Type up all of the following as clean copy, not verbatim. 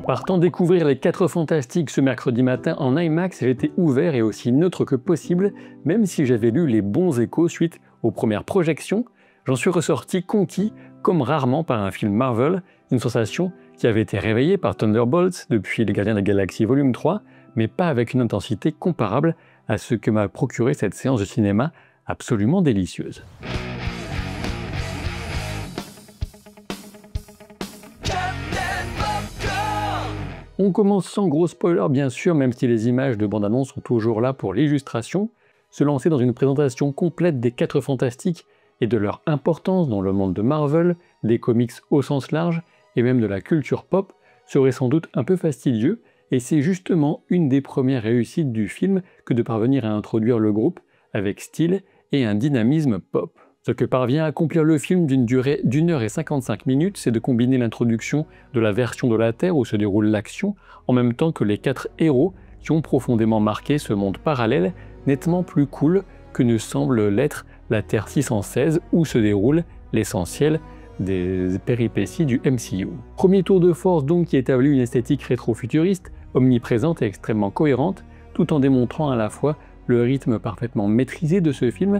partant découvrir les 4 Fantastiques ce mercredi matin en IMAX, j'étais ouvert et aussi neutre que possible, même si j'avais lu les bons échos suite aux premières projections, j'en suis ressorti conquis comme rarement par un film Marvel, une sensation qui avait été réveillée par Thunderbolts depuis Les Gardiens de la Galaxie Volume 3, mais pas avec une intensité comparable à ce que m'a procuré cette séance de cinéma absolument délicieuse. On commence sans gros spoiler bien sûr, même si les images de bande-annonce sont toujours là pour l'illustration, se lancer dans une présentation complète des 4 Fantastiques et de leur importance dans le monde de Marvel, des comics au sens large, et même de la culture pop, serait sans doute un peu fastidieux, et c'est justement une des premières réussites du film que de parvenir à introduire le groupe avec style et un dynamisme pop. Ce que parvient à accomplir le film d'une durée d'1h55, c'est de combiner l'introduction de la version de la Terre où se déroule l'action, en même temps que les 4 héros qui ont profondément marqué ce monde parallèle, nettement plus cool que ne semble l'être la Terre 616 où se déroule l'essentiel des péripéties du MCU. Premier tour de force donc qui établit une esthétique rétro-futuriste, omniprésente et extrêmement cohérente, tout en démontrant à la fois le rythme parfaitement maîtrisé de ce film,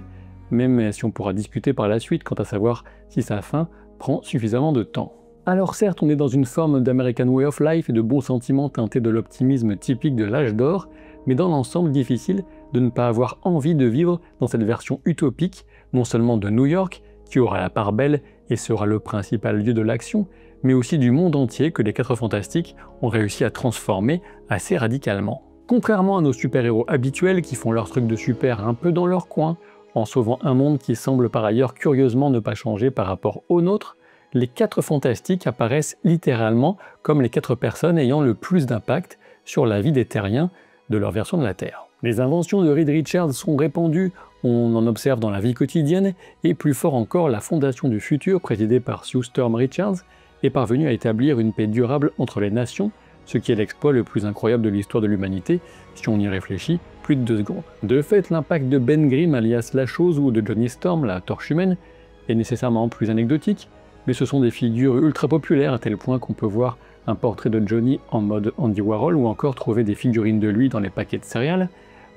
même si on pourra discuter par la suite quant à savoir si sa fin prend suffisamment de temps. Alors certes, on est dans une forme d'American Way of Life et de bons sentiments teintés de l'optimisme typique de l'âge d'or, mais dans l'ensemble difficile de ne pas avoir envie de vivre dans cette version utopique, non seulement de New York, qui aura la part belle et sera le principal lieu de l'action, mais aussi du monde entier que les 4 Fantastiques ont réussi à transformer assez radicalement. Contrairement à nos super-héros habituels qui font leur truc de super un peu dans leur coin, en sauvant un monde qui semble par ailleurs curieusement ne pas changer par rapport au nôtre, les 4 Fantastiques apparaissent littéralement comme les 4 personnes ayant le plus d'impact sur la vie des terriens de leur version de la Terre. Les inventions de Reed Richards sont répandues, on en observe dans la vie quotidienne, et plus fort encore, la Fondation du Futur, présidée par Sue Storm Richards, est parvenue à établir une paix durable entre les nations, ce qui est l'exploit le plus incroyable de l'histoire de l'humanité, si on y réfléchit plus de 2 secondes. De fait, l'impact de Ben Grimm alias La Chose ou de Johnny Storm, la Torche Humaine, est nécessairement plus anecdotique, mais ce sont des figures ultra populaires à tel point qu'on peut voir un portrait de Johnny en mode Andy Warhol ou encore trouver des figurines de lui dans les paquets de céréales.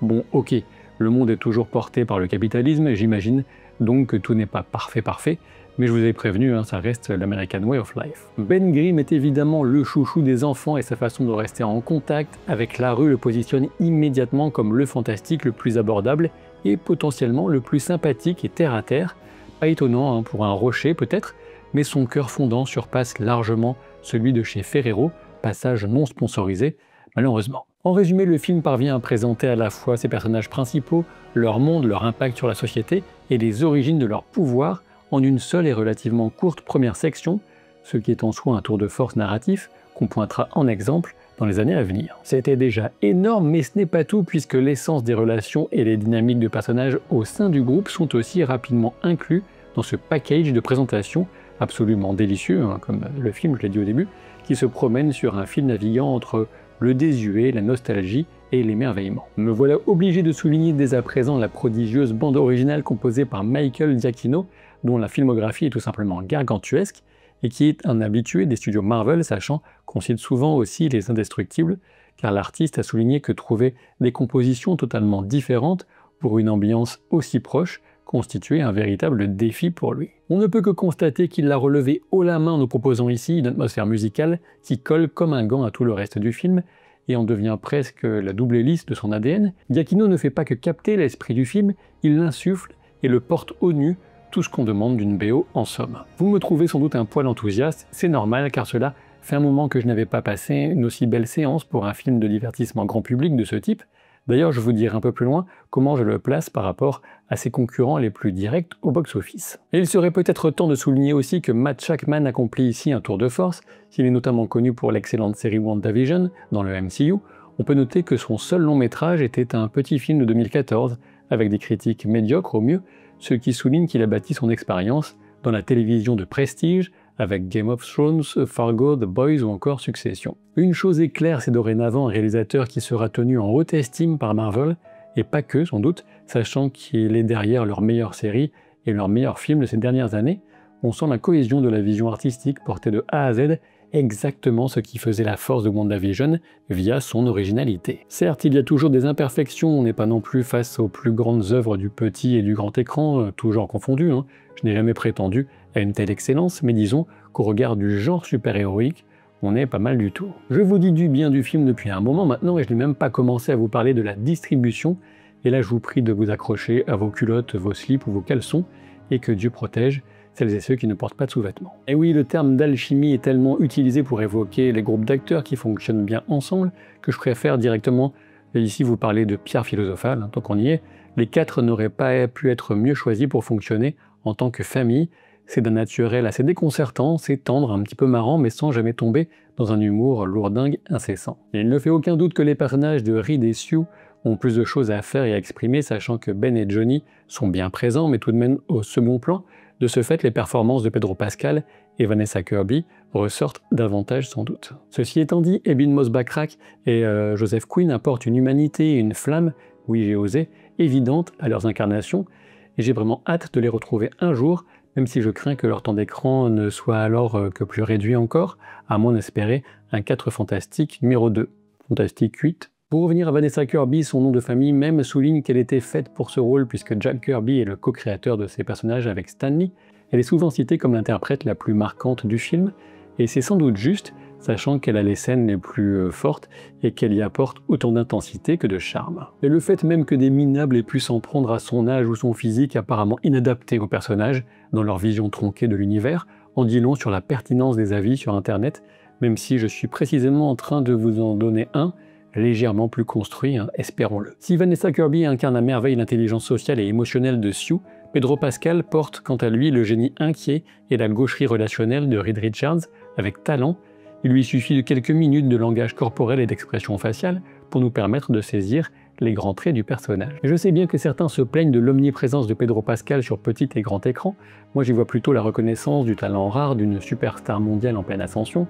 Bon, ok, le monde est toujours porté par le capitalisme, j'imagine donc que tout n'est pas parfait, mais je vous ai prévenu, ça reste l'American Way of Life. Ben Grimm est évidemment le chouchou des enfants et sa façon de rester en contact avec la rue le positionne immédiatement comme le fantastique le plus abordable et potentiellement le plus sympathique et terre à terre. Pas étonnant pour un rocher peut-être, mais son cœur fondant surpasse largement celui de chez Ferrero, passage non sponsorisé malheureusement. En résumé, le film parvient à présenter à la fois ses personnages principaux, leur monde, leur impact sur la société et les origines de leur pouvoir en une seule et relativement courte première section, ce qui est en soi un tour de force narratif qu'on pointera en exemple dans les années à venir. C'était déjà énorme, mais ce n'est pas tout puisque l'essence des relations et les dynamiques de personnages au sein du groupe sont aussi rapidement inclus dans ce package de présentation absolument délicieux, comme le film, je l'ai dit au début, qui se promène sur un fil naviguant entre le désuet, la nostalgie et l'émerveillement. Me voilà obligé de souligner dès à présent la prodigieuse bande originale composée par Michael Giacchino, dont la filmographie est tout simplement gargantuesque, et qui est un habitué des studios Marvel, sachant qu'on cite souvent aussi les Indestructibles, car l'artiste a souligné que trouver des compositions totalement différentes pour une ambiance aussi proche constituait un véritable défi pour lui. On ne peut que constater qu'il l'a relevé haut la main en nous proposant ici une atmosphère musicale qui colle comme un gant à tout le reste du film, et en devient presque la double hélice de son ADN. Giacchino ne fait pas que capter l'esprit du film, il l'insuffle et le porte au nu, tout ce qu'on demande d'une BO en somme. Vous me trouvez sans doute un poil enthousiaste, c'est normal car cela fait un moment que je n'avais pas passé une aussi belle séance pour un film de divertissement grand public de ce type. D'ailleurs, je vous dirai un peu plus loin comment je le place par rapport à ses concurrents les plus directs au box-office. Et il serait peut-être temps de souligner aussi que Matt Shakman accomplit ici un tour de force, s'il est notamment connu pour l'excellente série WandaVision dans le MCU. On peut noter que son seul long métrage était un petit film de 2014, avec des critiques médiocres au mieux, ce qui souligne qu'il a bâti son expérience dans la télévision de prestige, avec Game of Thrones, Fargo, The Boys ou encore Succession. Une chose est claire, c'est dorénavant un réalisateur qui sera tenu en haute estime par Marvel, et pas que sans doute, sachant qu'il est derrière leur meilleure série et leur meilleur film de ces dernières années. On sent la cohésion de la vision artistique portée de A à Z exactement ce qui faisait la force de WandaVision via son originalité. Certes, il y a toujours des imperfections, on n'est pas non plus face aux plus grandes œuvres du petit et du grand écran, tout genre confondu, hein. Je n'ai jamais prétendu à une telle excellence, mais disons qu'au regard du genre super-héroïque, on est pas mal du tout. Je vous dis du bien du film depuis un moment maintenant et je n'ai même pas commencé à vous parler de la distribution, et là je vous prie de vous accrocher à vos culottes, vos slips ou vos caleçons, et que Dieu protège celles et ceux qui ne portent pas de sous-vêtements. Et oui, le terme d'alchimie est tellement utilisé pour évoquer les groupes d'acteurs qui fonctionnent bien ensemble que je préfère directement ici vous parler de pierre philosophale, hein, tant qu'on y est. Les quatre n'auraient pas pu être mieux choisis pour fonctionner en tant que famille. C'est d'un naturel assez déconcertant, c'est tendre, un petit peu marrant, mais sans jamais tomber dans un humour lourdingue incessant. Et il ne fait aucun doute que les personnages de Reed et Sue ont plus de choses à faire et à exprimer, sachant que Ben et Johnny sont bien présents, mais tout de même au second plan. De ce fait, les performances de Pedro Pascal et Vanessa Kirby ressortent davantage sans doute. Ceci étant dit, Ebon Moss-Backrack et Joseph Quinn apportent une humanité et une flamme, oui j'ai osé, évidente à leurs incarnations, et j'ai vraiment hâte de les retrouver un jour, même si je crains que leur temps d'écran ne soit alors que plus réduit encore, à moins d'espérer un 4 Fantastique numéro 2. Fantastique 8. Pour revenir à Vanessa Kirby, son nom de famille même souligne qu'elle était faite pour ce rôle puisque Jack Kirby est le co-créateur de ses personnages avec Stan Lee. Elle est souvent citée comme l'interprète la plus marquante du film, et c'est sans doute juste, sachant qu'elle a les scènes les plus fortes et qu'elle y apporte autant d'intensité que de charme. Et le fait même que des minables aient pu s'en prendre à son âge ou son physique apparemment inadapté au personnage, dans leur vision tronquée de l'univers, en dit long sur la pertinence des avis sur internet, même si je suis précisément en train de vous en donner un, légèrement plus construit, hein, espérons-le. Si Vanessa Kirby incarne à merveille l'intelligence sociale et émotionnelle de Sue, Pedro Pascal porte quant à lui le génie inquiet et la gaucherie relationnelle de Reed Richards avec talent. Il lui suffit de quelques minutes de langage corporel et d'expression faciale pour nous permettre de saisir les grands traits du personnage. Et je sais bien que certains se plaignent de l'omniprésence de Pedro Pascal sur petit et grand écran, moi j'y vois plutôt la reconnaissance du talent rare d'une superstar mondiale en pleine ascension.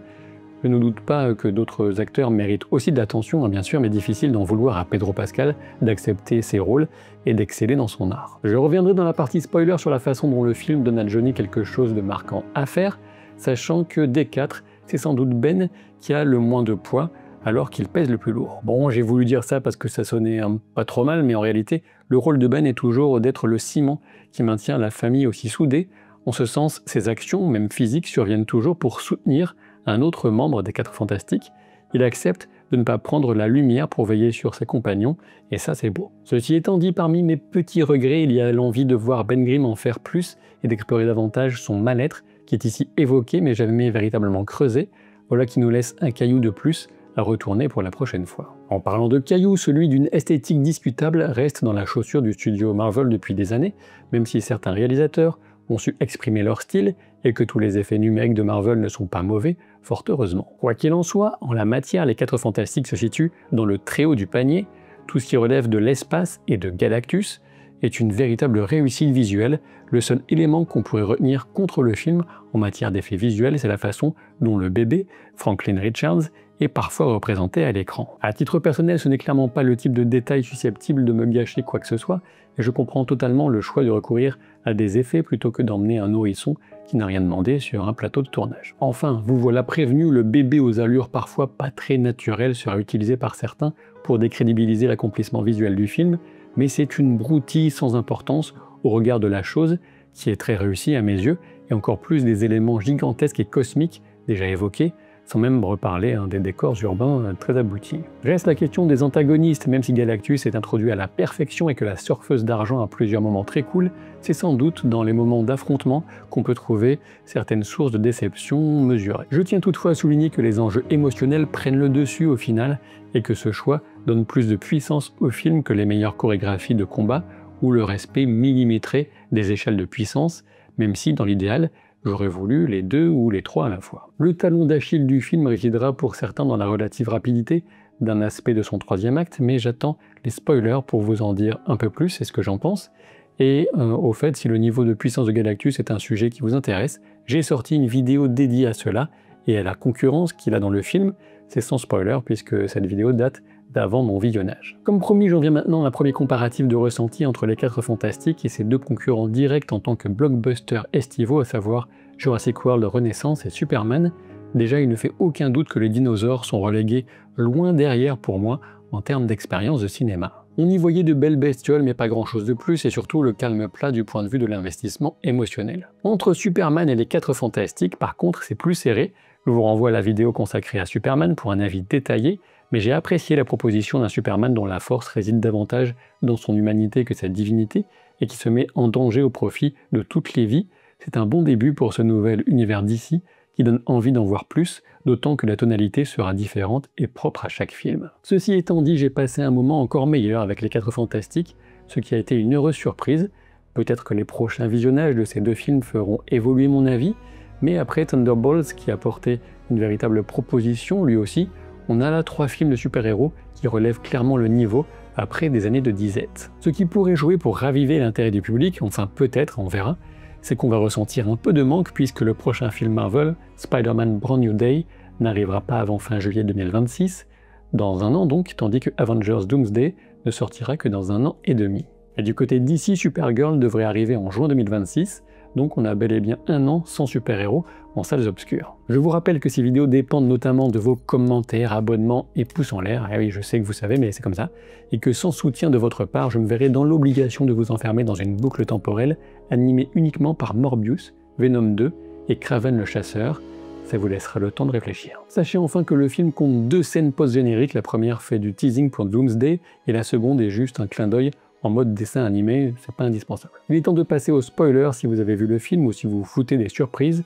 Je ne doute pas que d'autres acteurs méritent aussi de l'attention, hein, bien sûr, mais difficile d'en vouloir à Pedro Pascal d'accepter ses rôles et d'exceller dans son art. Je reviendrai dans la partie spoiler sur la façon dont le film donne à Johnny quelque chose de marquant à faire, sachant que des quatre, c'est sans doute Ben qui a le moins de poids, alors qu'il pèse le plus lourd. Bon, j'ai voulu dire ça parce que ça sonnait pas trop mal, mais en réalité, le rôle de Ben est toujours d'être le ciment qui maintient la famille aussi soudée. En ce sens, ses actions, même physiques, surviennent toujours pour soutenir un autre membre des 4 Fantastiques. Il accepte de ne pas prendre la lumière pour veiller sur ses compagnons, et ça c'est beau. Ceci étant dit, parmi mes petits regrets, il y a l'envie de voir Ben Grimm en faire plus et d'explorer davantage son mal-être, qui est ici évoqué mais jamais véritablement creusé. Voilà qui nous laisse un caillou de plus à retourner pour la prochaine fois. En parlant de cailloux, celui d'une esthétique discutable reste dans la chaussure du studio Marvel depuis des années, même si certains réalisateurs ont su exprimer leur style et que tous les effets numériques de Marvel ne sont pas mauvais, fort heureusement. Quoi qu'il en soit, en la matière, les 4 Fantastiques se situent dans le très haut du panier. Tout ce qui relève de l'espace et de Galactus est une véritable réussite visuelle. Le seul élément qu'on pourrait retenir contre le film en matière d'effets visuels, c'est la façon dont le bébé, Franklin Richards, est parfois représenté à l'écran. À titre personnel, ce n'est clairement pas le type de détail susceptible de me gâcher quoi que ce soit, et je comprends totalement le choix de recourir à des effets plutôt que d'emmener un nourrisson qui n'a rien demandé sur un plateau de tournage. Enfin, vous voilà prévenu, le bébé aux allures parfois pas très naturelles sera utilisé par certains pour décrédibiliser l'accomplissement visuel du film, mais c'est une broutille sans importance au regard de la chose qui est très réussie à mes yeux, et encore plus des éléments gigantesques et cosmiques déjà évoqués, sans même reparler des décors urbains très aboutis. Reste la question des antagonistes, même si Galactus est introduit à la perfection et que la surfeuse d'argent a plusieurs moments très cool, c'est sans doute dans les moments d'affrontement qu'on peut trouver certaines sources de déception mesurées. Je tiens toutefois à souligner que les enjeux émotionnels prennent le dessus au final, et que ce choix donne plus de puissance au film que les meilleures chorégraphies de combat ou le respect millimétré des échelles de puissance, même si dans l'idéal, j'aurais voulu les 2 ou les 3 à la fois. Le talon d'Achille du film résidera pour certains dans la relative rapidité d'un aspect de son 3e acte, mais j'attends les spoilers pour vous en dire un peu plus, c'est ce que j'en pense. Et au fait, si le niveau de puissance de Galactus est un sujet qui vous intéresse, j'ai sorti une vidéo dédiée à cela et à la concurrence qu'il a dans le film. C'est sans spoiler puisque cette vidéo date d'avant mon visionnage. Comme promis, j'en viens maintenant à un premier comparatif de ressenti entre les 4 Fantastiques et ses 2 concurrents directs en tant que blockbuster estivaux, à savoir Jurassic World Renaissance et Superman. Déjà, il ne fait aucun doute que les dinosaures sont relégués loin derrière pour moi en termes d'expérience de cinéma. On y voyait de belles bestioles mais pas grand chose de plus et surtout le calme plat du point de vue de l'investissement émotionnel. Entre Superman et les 4 Fantastiques, par contre, c'est plus serré. Je vous renvoie à la vidéo consacrée à Superman pour un avis détaillé, mais j'ai apprécié la proposition d'un Superman dont la force réside davantage dans son humanité que sa divinité et qui se met en danger au profit de toutes les vies. C'est un bon début pour ce nouvel univers d'ici qui donne envie d'en voir plus, d'autant que la tonalité sera différente et propre à chaque film. Ceci étant dit, j'ai passé un moment encore meilleur avec les 4 Fantastiques, ce qui a été une heureuse surprise. Peut-être que les prochains visionnages de ces 2 films feront évoluer mon avis, mais après Thunderbolts qui a porté une véritable proposition lui aussi, on a là 3 films de super-héros qui relèvent clairement le niveau après des années de disette. Ce qui pourrait jouer pour raviver l'intérêt du public, enfin peut-être, on verra, c'est qu'on va ressentir un peu de manque puisque le prochain film Marvel, Spider-Man Brand New Day, n'arrivera pas avant fin juillet 2026, dans un an donc, tandis que Avengers Doomsday ne sortira que dans un an et demi. Et du côté d'ici, Supergirl devrait arriver en juin 2026, donc on a bel et bien un an sans super-héros en salles obscures. Je vous rappelle que ces vidéos dépendent notamment de vos commentaires, abonnements et pouces en l'air, oui je sais que vous savez mais c'est comme ça, et que sans soutien de votre part, je me verrai dans l'obligation de vous enfermer dans une boucle temporelle animée uniquement par Morbius, Venom 2 et Kraven le Chasseur. Ça vous laissera le temps de réfléchir. Sachez enfin que le film compte 2 scènes post-génériques, la première fait du teasing pour Doomsday et la seconde est juste un clin d'œil en mode dessin animé, c'est pas indispensable. Il est temps de passer aux spoilers si vous avez vu le film ou si vous vous foutez des surprises.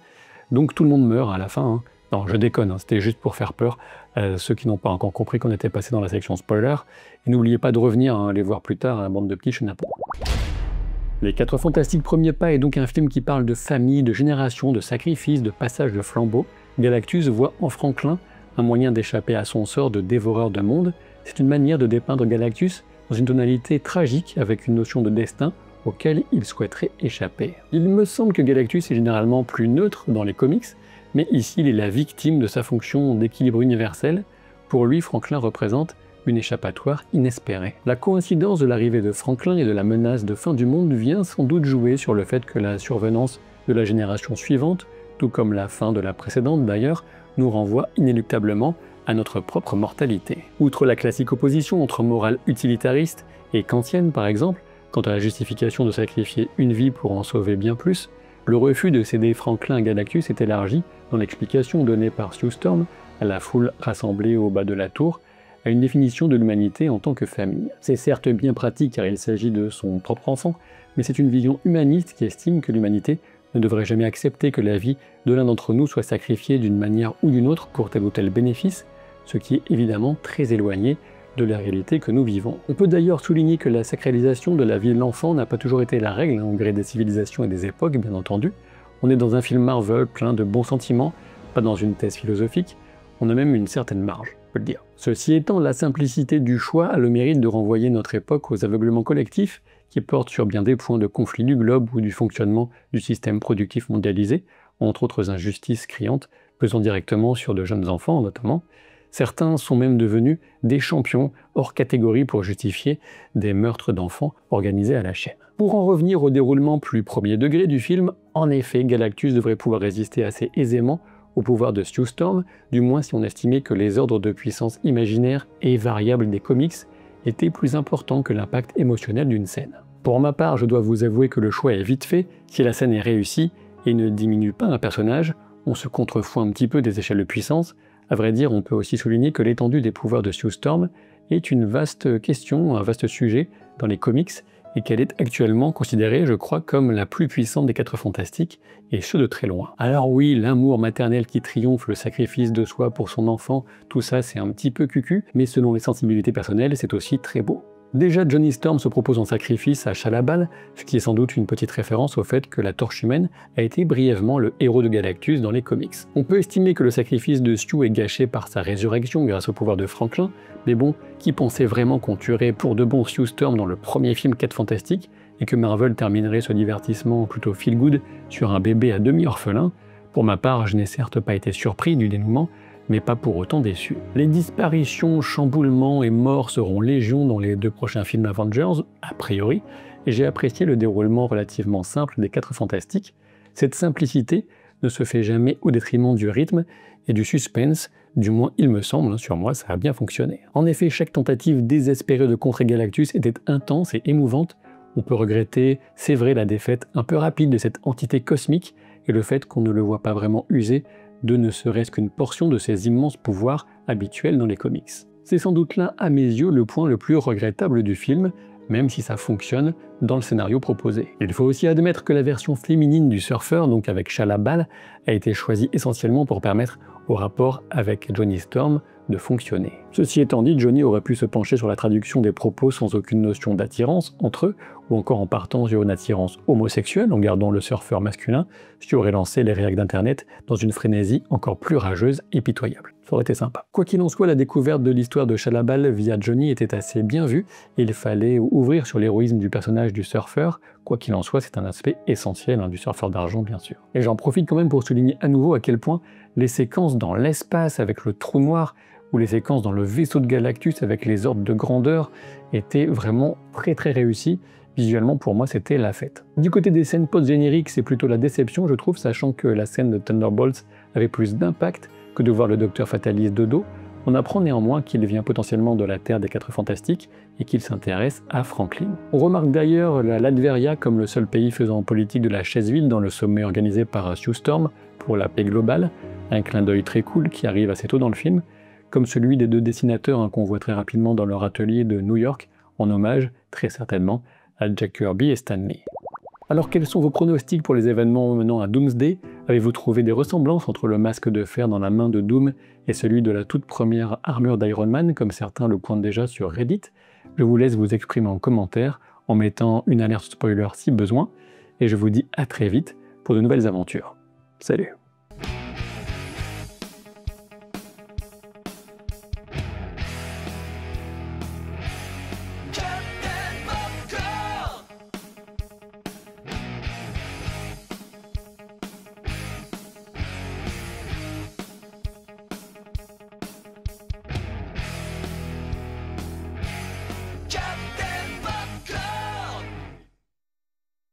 Donc tout le monde meurt à la fin. Non, je déconne, c'était juste pour faire peur à ceux qui n'ont pas encore compris qu'on était passé dans la section spoiler. Et n'oubliez pas de revenir, les voir plus tard, à la bande de petits chenapans. Les 4 Fantastiques Premier Pas est donc un film qui parle de famille, de génération, de sacrifice, de passage de flambeau. Galactus voit en Franklin un moyen d'échapper à son sort de dévoreur de monde. C'est une manière de dépeindre Galactus dans une tonalité tragique avec une notion de destin auquel il souhaiterait échapper. Il me semble que Galactus est généralement plus neutre dans les comics, mais ici il est la victime de sa fonction d'équilibre universel. Pour lui, Franklin représente une échappatoire inespérée. La coïncidence de l'arrivée de Franklin et de la menace de fin du monde vient sans doute jouer sur le fait que la survenance de la génération suivante, tout comme la fin de la précédente d'ailleurs, nous renvoie inéluctablement à notre propre mortalité. Outre la classique opposition entre morale utilitariste et kantienne par exemple, quant à la justification de sacrifier une vie pour en sauver bien plus, le refus de céder Franklin à Galactus est élargi dans l'explication donnée par Sue Storm à la foule rassemblée au bas de la tour, à une définition de l'humanité en tant que famille. C'est certes bien pratique car il s'agit de son propre enfant, mais c'est une vision humaniste qui estime que l'humanité ne devrait jamais accepter que la vie de l'un d'entre nous soit sacrifiée d'une manière ou d'une autre pour tel ou tel bénéfice, ce qui est évidemment très éloigné de la réalité que nous vivons. On peut d'ailleurs souligner que la sacralisation de la vie de l'enfant n'a pas toujours été la règle, au gré des civilisations et des époques, bien entendu. On est dans un film Marvel plein de bons sentiments, pas dans une thèse philosophique, on a même une certaine marge, je peux le dire. Ceci étant, la simplicité du choix a le mérite de renvoyer notre époque aux aveuglements collectifs qui portent sur bien des points de conflit du globe ou du fonctionnement du système productif mondialisé, entre autres injustices criantes, pesant directement sur de jeunes enfants notamment. Certains sont même devenus des champions hors catégorie pour justifier des meurtres d'enfants organisés à la chaîne. Pour en revenir au déroulement plus premier degré du film, en effet, Galactus devrait pouvoir résister assez aisément au pouvoir de Sue Storm, du moins si on estimait que les ordres de puissance imaginaires et variables des comics étaient plus importants que l'impact émotionnel d'une scène. Pour ma part, je dois vous avouer que le choix est vite fait, si la scène est réussie et ne diminue pas un personnage, on se contrefout un petit peu des échelles de puissance. À vrai dire, on peut aussi souligner que l'étendue des pouvoirs de Sue Storm est une vaste question, un vaste sujet dans les comics, et qu'elle est actuellement considérée, je crois, comme la plus puissante des 4 Fantastiques, et ce de très loin. Alors oui, l'amour maternel qui triomphe, le sacrifice de soi pour son enfant, tout ça c'est un petit peu cucu, mais selon les sensibilités personnelles, c'est aussi très beau. Déjà, Johnny Storm se propose en sacrifice à Shalla-Bal, ce qui est sans doute une petite référence au fait que la Torche Humaine a été brièvement le héros de Galactus dans les comics. On peut estimer que le sacrifice de Stu est gâché par sa résurrection grâce au pouvoir de Franklin, mais bon, qui pensait vraiment qu'on tuerait pour de bon Sue Storm dans le premier film 4 Fantastiques, et que Marvel terminerait ce divertissement plutôt feel-good sur un bébé à demi orphelin? Pour ma part, je n'ai certes pas été surpris du dénouement, mais pas pour autant déçu. Les disparitions, chamboulements et morts seront légion dans les 2 prochains films Avengers, a priori, et j'ai apprécié le déroulement relativement simple des 4 Fantastiques. Cette simplicité ne se fait jamais au détriment du rythme et du suspense, du moins il me semble, sur moi ça a bien fonctionné. En effet, chaque tentative désespérée de contrer Galactus était intense et émouvante. On peut regretter, c'est vrai, la défaite un peu rapide de cette entité cosmique et le fait qu'on ne le voit pas vraiment user de ne serait-ce qu'une portion de ses immenses pouvoirs habituels dans les comics. C'est sans doute là, à mes yeux, le point le plus regrettable du film, même si ça fonctionne dans le scénario proposé. Il faut aussi admettre que la version féminine du surfeur, donc avec Shala Bal, a été choisie essentiellement pour permettre au rapport avec Johnny Storm de fonctionner. Ceci étant dit, Johnny aurait pu se pencher sur la traduction des propos sans aucune notion d'attirance entre eux, ou encore en partant sur une attirance homosexuelle en gardant le surfeur masculin, ce qui aurait lancé les réacs d'internet dans une frénésie encore plus rageuse et pitoyable. Ça aurait été sympa. Quoi qu'il en soit, la découverte de l'histoire de Shala Bal via Johnny était assez bien vue, et il fallait ouvrir sur l'héroïsme du personnage du surfeur. Quoi qu'il en soit, c'est un aspect essentiel du surfeur d'argent bien sûr. Et j'en profite quand même pour souligner à nouveau à quel point les séquences dans l'espace avec le trou noir, ou les séquences dans le vaisseau de Galactus avec les ordres de grandeur étaient vraiment très réussies. Visuellement, pour moi, c'était la fête. Du côté des scènes post-génériques, c'est plutôt la déception, je trouve, sachant que la scène de Thunderbolts avait plus d'impact que de voir le Docteur Fatalis de dos. On apprend néanmoins qu'il vient potentiellement de la Terre des Quatre Fantastiques et qu'il s'intéresse à Franklin. On remarque d'ailleurs la Latveria comme le seul pays faisant politique de la chaise-vide dans le sommet organisé par Sue Storm pour la paix globale, un clin d'œil très cool qui arrive assez tôt dans le film, comme celui des deux dessinateurs qu'on voit très rapidement dans leur atelier de New York, en hommage, très certainement, à Jack Kirby et Stan Lee. Alors quels sont vos pronostics pour les événements menant à Doomsday? Avez-vous trouvé des ressemblances entre le masque de fer dans la main de Doom et celui de la toute première armure d'Iron Man, comme certains le pointent déjà sur Reddit? Je vous laisse vous exprimer en commentaire, en mettant une alerte spoiler si besoin, et je vous dis à très vite pour de nouvelles aventures. Salut!